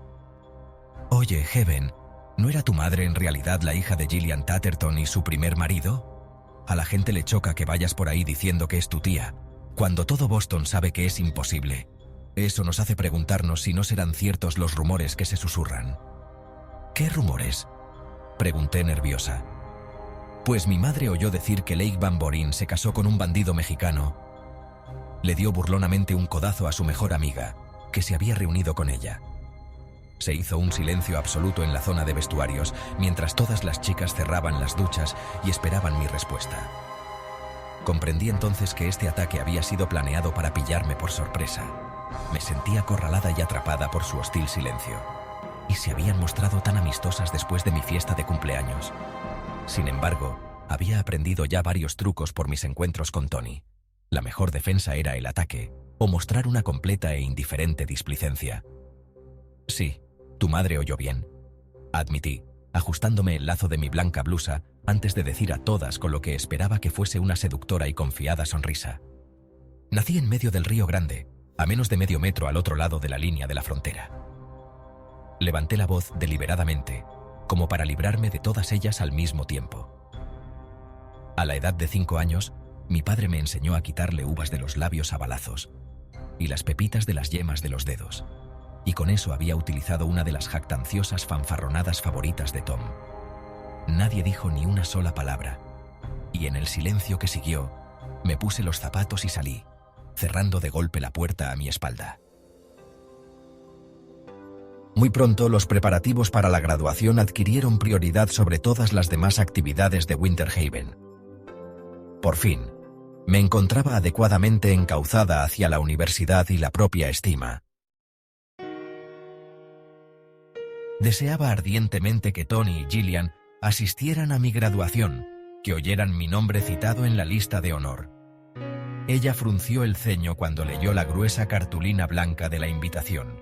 «Oye, Heaven, ¿no era tu madre en realidad la hija de Gillian Tatterton y su primer marido? A la gente le choca que vayas por ahí diciendo que es tu tía, cuando todo Boston sabe que es imposible. Eso nos hace preguntarnos si no serán ciertos los rumores que se susurran». «¿Qué rumores?», pregunté nerviosa. «Pues mi madre oyó decir que Lake Van Borin se casó con un bandido mexicano». Le dio burlonamente un codazo a su mejor amiga, que se había reunido con ella. Se hizo un silencio absoluto en la zona de vestuarios, mientras todas las chicas cerraban las duchas y esperaban mi respuesta. Comprendí entonces que este ataque había sido planeado para pillarme por sorpresa. Me sentí acorralada y atrapada por su hostil silencio. Y se habían mostrado tan amistosas después de mi fiesta de cumpleaños. Sin embargo, había aprendido ya varios trucos por mis encuentros con Tony. La mejor defensa era el ataque, o mostrar una completa e indiferente displicencia. «Sí, tu madre oyó bien», admití, ajustándome el lazo de mi blanca blusa antes de decir a todas con lo que esperaba que fuese una seductora y confiada sonrisa. «Nací en medio del Río Grande, a menos de medio metro al otro lado de la línea de la frontera». Levanté la voz deliberadamente, como para librarme de todas ellas al mismo tiempo. A la edad de 5 años, mi padre me enseñó a quitarle uvas de los labios a balazos y las pepitas de las yemas de los dedos, y con eso había utilizado una de las jactanciosas fanfarronadas favoritas de Tom. Nadie dijo ni una sola palabra, y en el silencio que siguió, me puse los zapatos y salí, cerrando de golpe la puerta a mi espalda. Muy pronto los preparativos para la graduación adquirieron prioridad sobre todas las demás actividades de Winter Haven. Por fin, me encontraba adecuadamente encauzada hacia la universidad y la propia estima. Deseaba ardientemente que Tony y Gillian asistieran a mi graduación, que oyeran mi nombre citado en la lista de honor. Ella frunció el ceño cuando leyó la gruesa cartulina blanca de la invitación.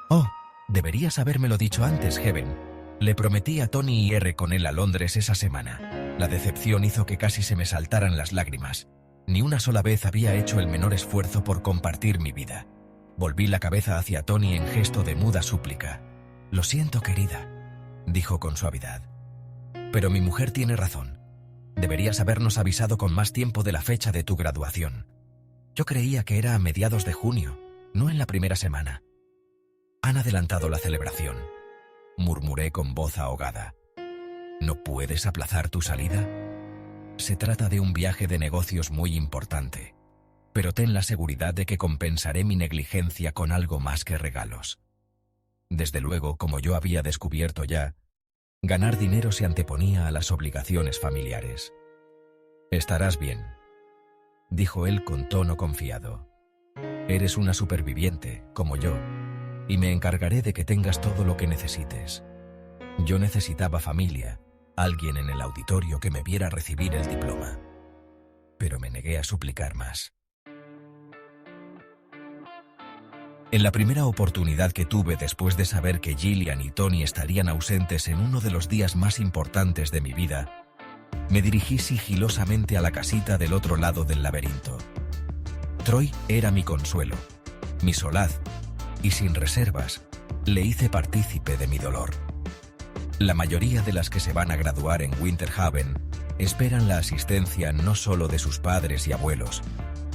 «Oh, deberías habérmelo dicho antes, Heaven. Le prometí a Tony ir con él a Londres esa semana». La decepción hizo que casi se me saltaran las lágrimas. Ni una sola vez había hecho el menor esfuerzo por compartir mi vida. Volví la cabeza hacia Tony en gesto de muda súplica. «Lo siento, querida», dijo con suavidad. «Pero mi mujer tiene razón. Deberías habernos avisado con más tiempo de la fecha de tu graduación. Yo creía que era a mediados de junio, no en la primera semana». «Han adelantado la celebración», murmuré con voz ahogada. «¿No puedes aplazar tu salida? Se trata de un viaje de negocios muy importante, pero ten la seguridad de que compensaré mi negligencia con algo más que regalos». Desde luego, como yo había descubierto ya, ganar dinero se anteponía a las obligaciones familiares. «Estarás bien», dijo él con tono confiado. «Eres una superviviente, como yo, y me encargaré de que tengas todo lo que necesites». Yo necesitaba familia, alguien en el auditorio que me viera recibir el diploma. Pero me negué a suplicar más. En la primera oportunidad que tuve después de saber que Gillian y Tony estarían ausentes en uno de los días más importantes de mi vida, me dirigí sigilosamente a la casita del otro lado del laberinto. Troy era mi consuelo, mi solaz, y sin reservas, le hice partícipe de mi dolor. La mayoría de las que se van a graduar en Winter Haven esperan la asistencia no solo de sus padres y abuelos,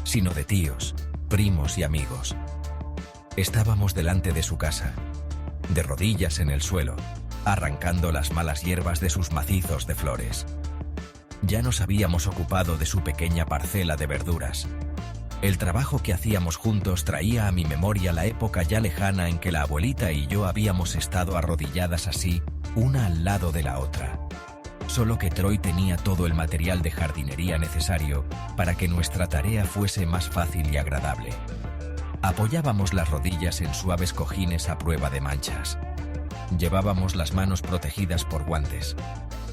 sino de tíos, primos y amigos. Estábamos delante de su casa, de rodillas en el suelo, arrancando las malas hierbas de sus macizos de flores. Ya nos habíamos ocupado de su pequeña parcela de verduras. El trabajo que hacíamos juntos traía a mi memoria la época ya lejana en que la abuelita y yo habíamos estado arrodilladas así, una al lado de la otra. Solo que Troy tenía todo el material de jardinería necesario para que nuestra tarea fuese más fácil y agradable. Apoyábamos las rodillas en suaves cojines a prueba de manchas. Llevábamos las manos protegidas por guantes,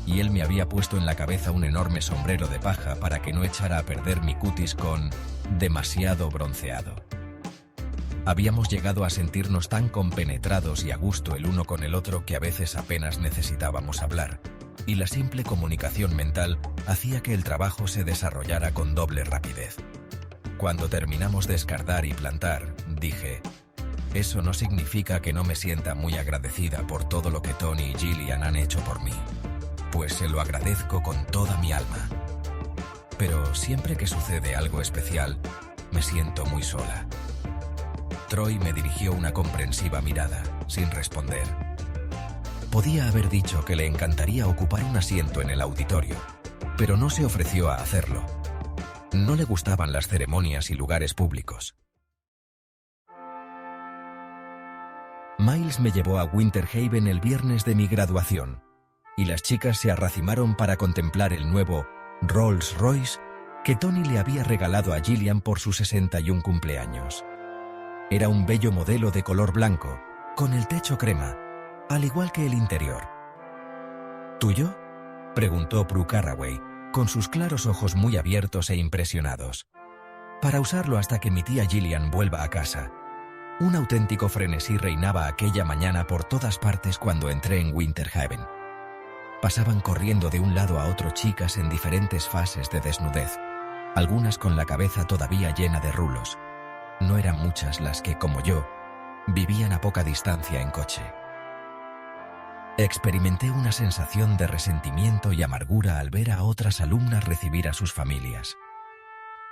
y él me había puesto en la cabeza un enorme sombrero de paja para que no echara a perder mi cutis con demasiado bronceado. Habíamos llegado a sentirnos tan compenetrados y a gusto el uno con el otro que a veces apenas necesitábamos hablar. y la simple comunicación mental hacía que el trabajo se desarrollara con doble rapidez. Cuando terminamos de escardar y plantar, dije: eso no significa que no me sienta muy agradecida por todo lo que Tony y Gillian han hecho por mí, pues se lo agradezco con toda mi alma. Pero siempre que sucede algo especial, me siento muy sola. Troy me dirigió una comprensiva mirada, sin responder. Podía haber dicho que le encantaría ocupar un asiento en el auditorio, pero no se ofreció a hacerlo. No le gustaban las ceremonias y lugares públicos. Miles me llevó a Winter Haven el viernes de mi graduación, y las chicas se arracimaron para contemplar el nuevo Rolls Royce que Tony le había regalado a Gillian por su 61 cumpleaños. Era un bello modelo de color blanco, con el techo crema, al igual que el interior. ¿Tuyo?, preguntó Prue Carraway, con sus claros ojos muy abiertos e impresionados. Para usarlo hasta que mi tía Gillian vuelva a casa. Un auténtico frenesí reinaba aquella mañana por todas partes cuando entré en Winter Haven. Pasaban corriendo de un lado a otro chicas en diferentes fases de desnudez, algunas con la cabeza todavía llena de rulos. No eran muchas las que, como yo, vivían a poca distancia en coche. Experimenté una sensación de resentimiento y amargura al ver a otras alumnas recibir a sus familias.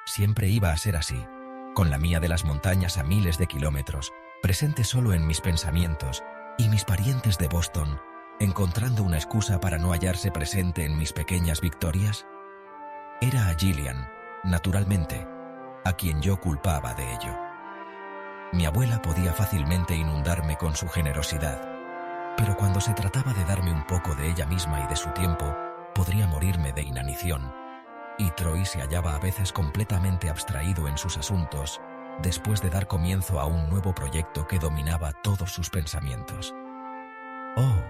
Siempre iba a ser así, con la mía de las montañas a miles de kilómetros, presente solo en mis pensamientos, y mis parientes de Boston, encontrando una excusa para no hallarse presente en mis pequeñas victorias. Era a Gillian, naturalmente, a quien yo culpaba de ello. Mi abuela podía fácilmente inundarme con su generosidad, pero cuando se trataba de darme un poco de ella misma y de su tiempo, podría morirme de inanición, y Troy se hallaba a veces completamente abstraído en sus asuntos, después de dar comienzo a un nuevo proyecto que dominaba todos sus pensamientos. Oh,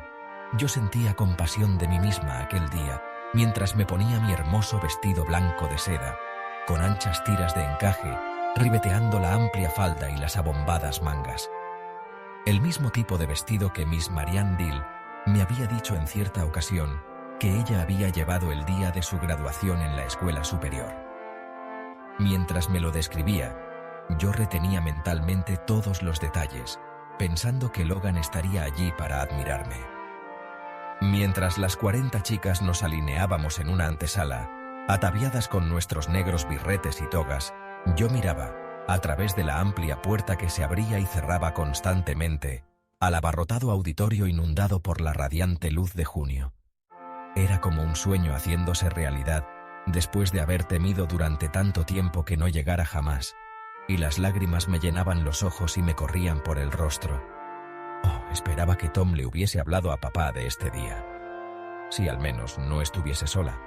yo sentía compasión de mí misma aquel día, mientras me ponía mi hermoso vestido blanco de seda, con anchas tiras de encaje, ribeteando la amplia falda y las abombadas mangas. El mismo tipo de vestido que Miss Marianne Dill me había dicho en cierta ocasión que ella había llevado el día de su graduación en la escuela superior. Mientras me lo describía, yo retenía mentalmente todos los detalles, pensando que Logan estaría allí para admirarme. Mientras las 40 chicas nos alineábamos en una antesala, ataviadas con nuestros negros birretes y togas, yo miraba, a través de la amplia puerta que se abría y cerraba constantemente, al abarrotado auditorio inundado por la radiante luz de junio. Era como un sueño haciéndose realidad, después de haber temido durante tanto tiempo que no llegara jamás, y las lágrimas me llenaban los ojos y me corrían por el rostro. Oh, esperaba que Tom le hubiese hablado a papá de este día. Si al menos no estuviese sola.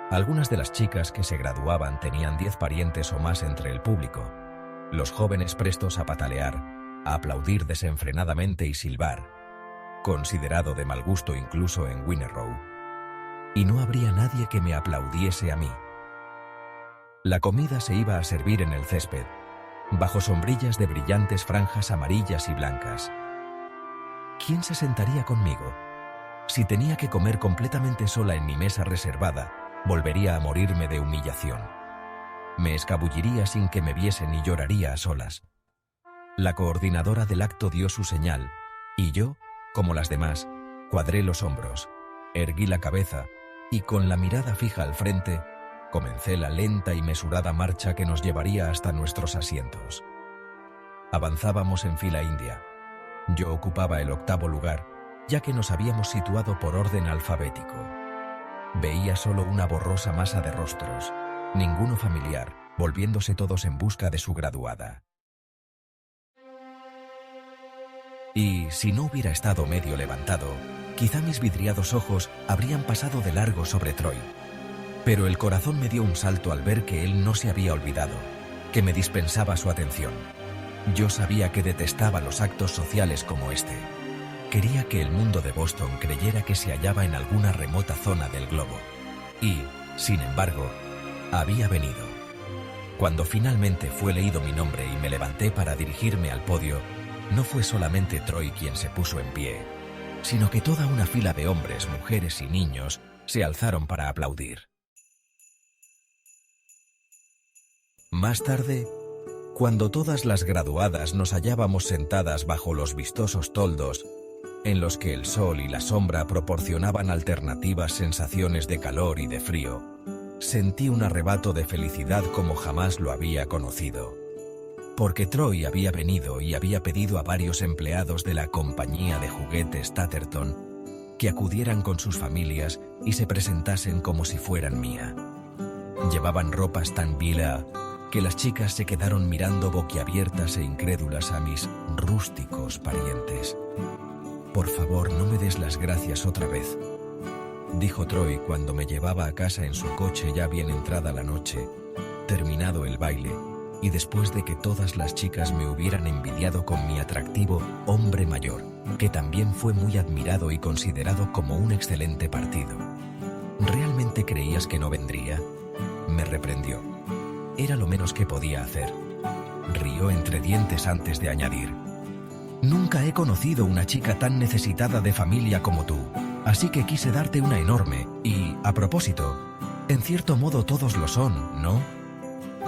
Algunas de las chicas que se graduaban tenían 10 parientes o más entre el público, los jóvenes prestos a patalear, a aplaudir desenfrenadamente y silbar, considerado de mal gusto incluso en Winner Row. Y no habría nadie que me aplaudiese a mí. La comida se iba a servir en el césped, bajo sombrillas de brillantes franjas amarillas y blancas. ¿Quién se sentaría conmigo? Si tenía que comer completamente sola en mi mesa reservada, volvería a morirme de humillación. Me escabulliría sin que me viesen y lloraría a solas. La coordinadora del acto dio su señal, y yo, como las demás, cuadré los hombros, erguí la cabeza, y con la mirada fija al frente, comencé la lenta y mesurada marcha que nos llevaría hasta nuestros asientos. Avanzábamos en fila india. Yo ocupaba el 8º lugar, ya que nos habíamos situado por orden alfabético. Veía solo una borrosa masa de rostros, ninguno familiar, volviéndose todos en busca de su graduada. Y si no hubiera estado medio levantado, quizá mis vidriados ojos habrían pasado de largo sobre Troy. Pero el corazón me dio un salto al ver que él no se había olvidado, que me dispensaba su atención. Yo sabía que detestaba los actos sociales como este. Quería que el mundo de Boston creyera que se hallaba en alguna remota zona del globo. Y, sin embargo, había venido. Cuando finalmente fue leído mi nombre y me levanté para dirigirme al podio, no fue solamente Troy quien se puso en pie, sino que toda una fila de hombres, mujeres y niños se alzaron para aplaudir. Más tarde, cuando todas las graduadas nos hallábamos sentadas bajo los vistosos toldos, en los que el sol y la sombra proporcionaban alternativas sensaciones de calor y de frío, sentí un arrebato de felicidad como jamás lo había conocido. Porque Troy había venido y había pedido a varios empleados de la compañía de juguetes Tatterton que acudieran con sus familias y se presentasen como si fueran mía. Llevaban ropas tan vila que las chicas se quedaron mirando boquiabiertas e incrédulas a mis rústicos parientes. «Por favor, no me des las gracias otra vez», dijo Troy cuando me llevaba a casa en su coche ya bien entrada la noche, terminado el baile, y después de que todas las chicas me hubieran envidiado con mi atractivo hombre mayor, que también fue muy admirado y considerado como un excelente partido. «¿Realmente creías que no vendría?», me reprendió. Era lo menos que podía hacer. Rió entre dientes antes de añadir: «Nunca he conocido una chica tan necesitada de familia como tú, así que quise darte una enorme y, a propósito, en cierto modo todos lo son, ¿no?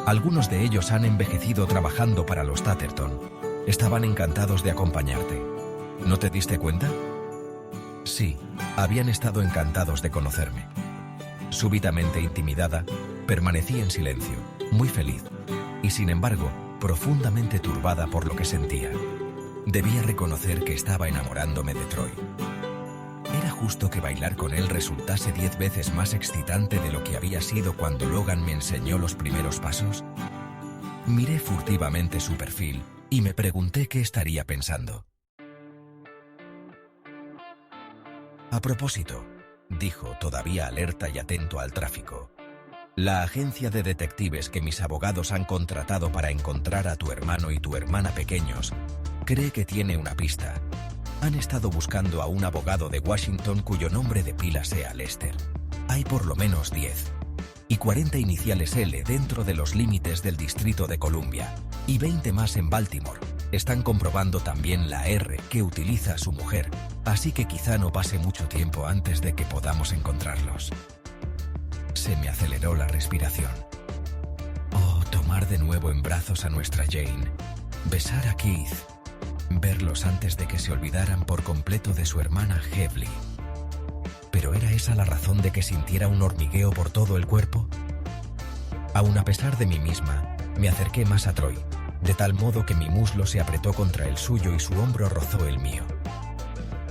Algunos de ellos han envejecido trabajando para los Tatterton. Estaban encantados de acompañarte. ¿No te diste cuenta?». Sí, habían estado encantados de conocerme. Súbitamente intimidada, permanecí en silencio, muy feliz, y sin embargo, profundamente turbada por lo que sentía. Debía reconocer que estaba enamorándome de Troy. ¿Era justo que bailar con él resultase 10 veces más excitante de lo que había sido cuando Logan me enseñó los primeros pasos? Miré furtivamente su perfil y me pregunté qué estaría pensando. «A propósito», dijo, todavía alerta y atento al tráfico, «la agencia de detectives que mis abogados han contratado para encontrar a tu hermano y tu hermana pequeños cree que tiene una pista. Han estado buscando a un abogado de Washington cuyo nombre de pila sea Lester. Hay por lo menos 10. Y 40 iniciales L dentro de los límites del Distrito de Columbia. Y 20 más en Baltimore. Están comprobando también la R que utiliza su mujer, así que quizá no pase mucho tiempo antes de que podamos encontrarlos». Se me aceleró la respiración. Oh, tomar de nuevo en brazos a nuestra Jane. Besar a Keith. Verlos antes de que se olvidaran por completo de su hermana Heavenly. ¿Pero era esa la razón de que sintiera un hormigueo por todo el cuerpo? Aun a pesar de mí misma, me acerqué más a Troy, de tal modo que mi muslo se apretó contra el suyo y su hombro rozó el mío.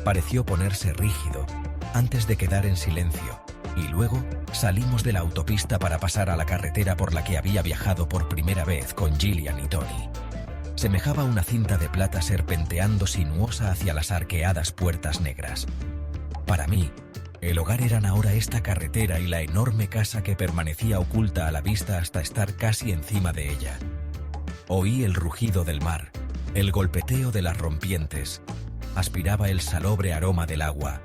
Pareció ponerse rígido, antes de quedar en silencio, y luego salimos de la autopista para pasar a la carretera por la que había viajado por primera vez con Gillian y Tony. Semejaba una cinta de plata serpenteando sinuosa hacia las arqueadas puertas negras. Para mí, el hogar eran ahora esta carretera y la enorme casa que permanecía oculta a la vista hasta estar casi encima de ella. Oí el rugido del mar, el golpeteo de las rompientes, aspiraba el salobre aroma del agua,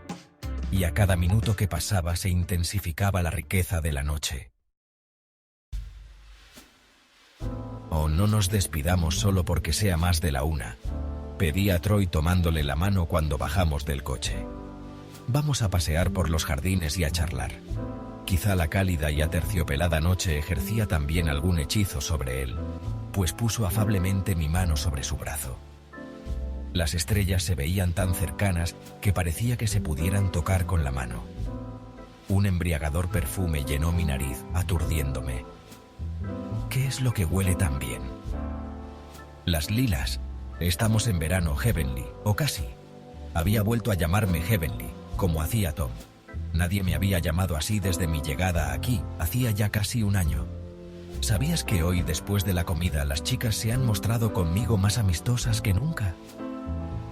y a cada minuto que pasaba se intensificaba la riqueza de la noche. «Oh, no nos despidamos solo porque sea más de la 1», pedí a Troy tomándole la mano cuando bajamos del coche. «Vamos a pasear por los jardines y a charlar». Quizá la cálida y aterciopelada noche ejercía también algún hechizo sobre él, pues puso afablemente mi mano sobre su brazo. Las estrellas se veían tan cercanas que parecía que se pudieran tocar con la mano. Un embriagador perfume llenó mi nariz, aturdiéndome. ¿Qué es lo que huele tan bien? Las lilas. Estamos en verano, Heavenly, o casi. Había vuelto a llamarme Heavenly, como hacía Tom. Nadie me había llamado así desde mi llegada aquí, hacía ya casi un año. ¿Sabías que hoy, después de la comida, las chicas se han mostrado conmigo más amistosas que nunca?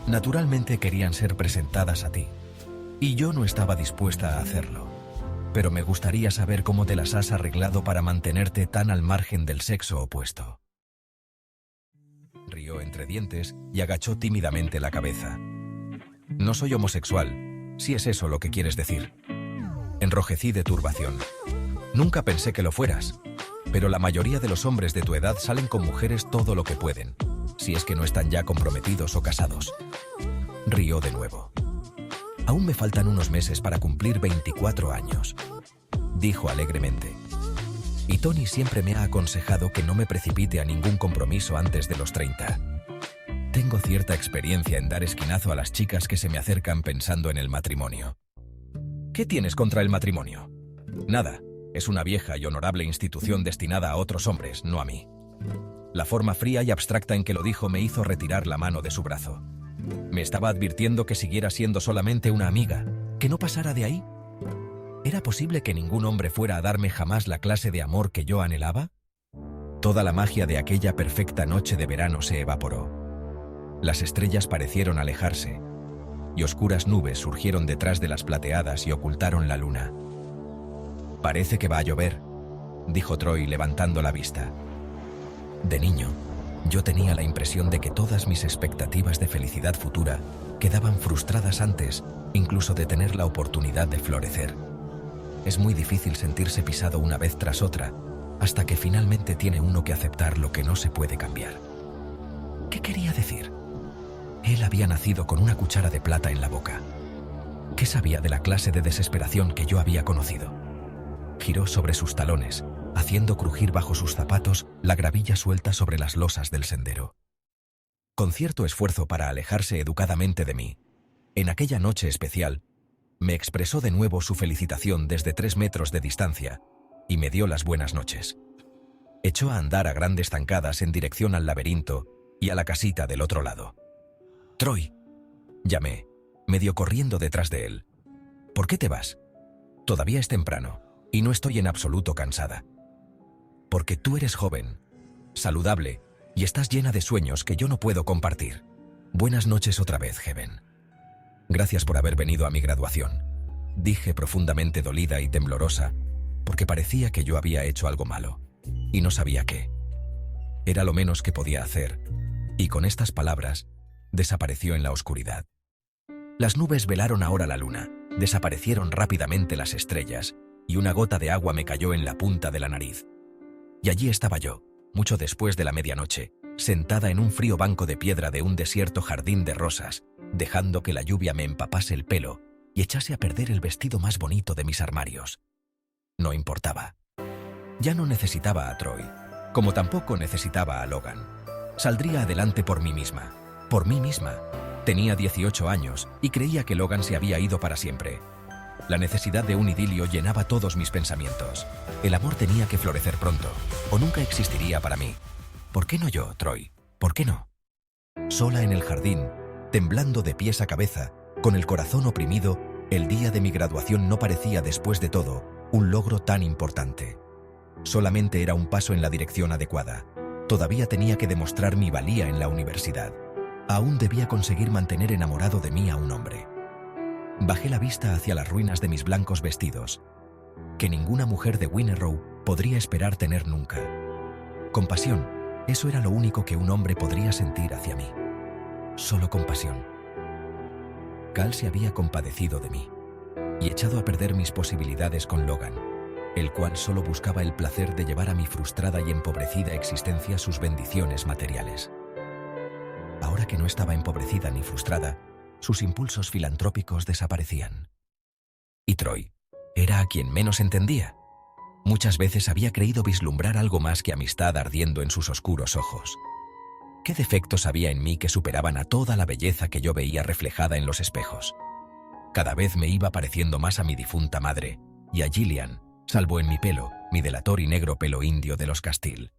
Naturalmente querían ser presentadas a ti, y yo no estaba dispuesta a hacerlo. Pero me gustaría saber cómo te las has arreglado para mantenerte tan al margen del sexo opuesto. Rió entre dientes y agachó tímidamente la cabeza. No soy homosexual, si es eso lo que quieres decir. Enrojecí de turbación. Nunca pensé que lo fueras, pero la mayoría de los hombres de tu edad salen con mujeres todo lo que pueden, si es que no están ya comprometidos o casados. Rió de nuevo. Aún me faltan unos meses para cumplir 24 años, dijo alegremente. Y Tony siempre me ha aconsejado que no me precipite a ningún compromiso antes de los 30. Tengo cierta experiencia en dar esquinazo a las chicas que se me acercan pensando en el matrimonio. ¿Qué tienes contra el matrimonio? Nada, es una vieja y honorable institución destinada a otros hombres, no a mí. La forma fría y abstracta en que lo dijo me hizo retirar la mano de su brazo. Me estaba advirtiendo que siguiera siendo solamente una amiga, que no pasara de ahí. ¿Era posible que ningún hombre fuera a darme jamás la clase de amor que yo anhelaba? Toda la magia de aquella perfecta noche de verano se evaporó. Las estrellas parecieron alejarse, y oscuras nubes surgieron detrás de las plateadas y ocultaron la luna. «Parece que va a llover», dijo Troy levantando la vista. De niño, yo tenía la impresión de que todas mis expectativas de felicidad futura quedaban frustradas antes, incluso de tener la oportunidad de florecer. Es muy difícil sentirse pisado una vez tras otra, hasta que finalmente tiene uno que aceptar lo que no se puede cambiar. ¿Qué quería decir? Él había nacido con una cuchara de plata en la boca. ¿Qué sabía de la clase de desesperación que yo había conocido? Giró sobre sus talones, haciendo crujir bajo sus zapatos la gravilla suelta sobre las losas del sendero. Con cierto esfuerzo para alejarse educadamente de mí, en aquella noche especial, me expresó de nuevo su felicitación desde 3 metros de distancia y me dio las buenas noches. Echó a andar a grandes zancadas en dirección al laberinto y a la casita del otro lado. «Troy», llamé, medio corriendo detrás de él. «¿Por qué te vas? Todavía es temprano y no estoy en absoluto cansada. Porque tú eres joven, saludable y estás llena de sueños que yo no puedo compartir. Buenas noches otra vez, Heaven». «Gracias por haber venido a mi graduación», dije profundamente dolida y temblorosa, porque parecía que yo había hecho algo malo, y no sabía qué. Era lo menos que podía hacer, y con estas palabras desapareció en la oscuridad. Las nubes velaron ahora la luna, desaparecieron rápidamente las estrellas, y una gota de agua me cayó en la punta de la nariz. Y allí estaba yo, mucho después de la medianoche, sentada en un frío banco de piedra de un desierto jardín de rosas, dejando que la lluvia me empapase el pelo y echase a perder el vestido más bonito de mis armarios. No importaba. Ya no necesitaba a Troy, como tampoco necesitaba a Logan. Saldría adelante por mí misma. Por mí misma. Tenía 18 años y creía que Logan se había ido para siempre. La necesidad de un idilio llenaba todos mis pensamientos. El amor tenía que florecer pronto, o nunca existiría para mí. ¿Por qué no yo, Troy? ¿Por qué no? Sola en el jardín, temblando de pies a cabeza, con el corazón oprimido, el día de mi graduación no parecía, después de todo, un logro tan importante. Solamente era un paso en la dirección adecuada. Todavía tenía que demostrar mi valía en la universidad. Aún debía conseguir mantener enamorado de mí a un hombre. Bajé la vista hacia las ruinas de mis blancos vestidos, que ninguna mujer de Winnerow podría esperar tener nunca. Compasión, eso era lo único que un hombre podría sentir hacia mí. Solo compasión. Cal se había compadecido de mí y echado a perder mis posibilidades con Logan, el cual solo buscaba el placer de llevar a mi frustrada y empobrecida existencia sus bendiciones materiales. Ahora que no estaba empobrecida ni frustrada, sus impulsos filantrópicos desaparecían. Y Troy era a quien menos entendía. Muchas veces había creído vislumbrar algo más que amistad ardiendo en sus oscuros ojos. ¿Qué defectos había en mí que superaban a toda la belleza que yo veía reflejada en los espejos? Cada vez me iba pareciendo más a mi difunta madre y a Gillian, salvo en mi pelo, mi delator y negro pelo indio de los Castile.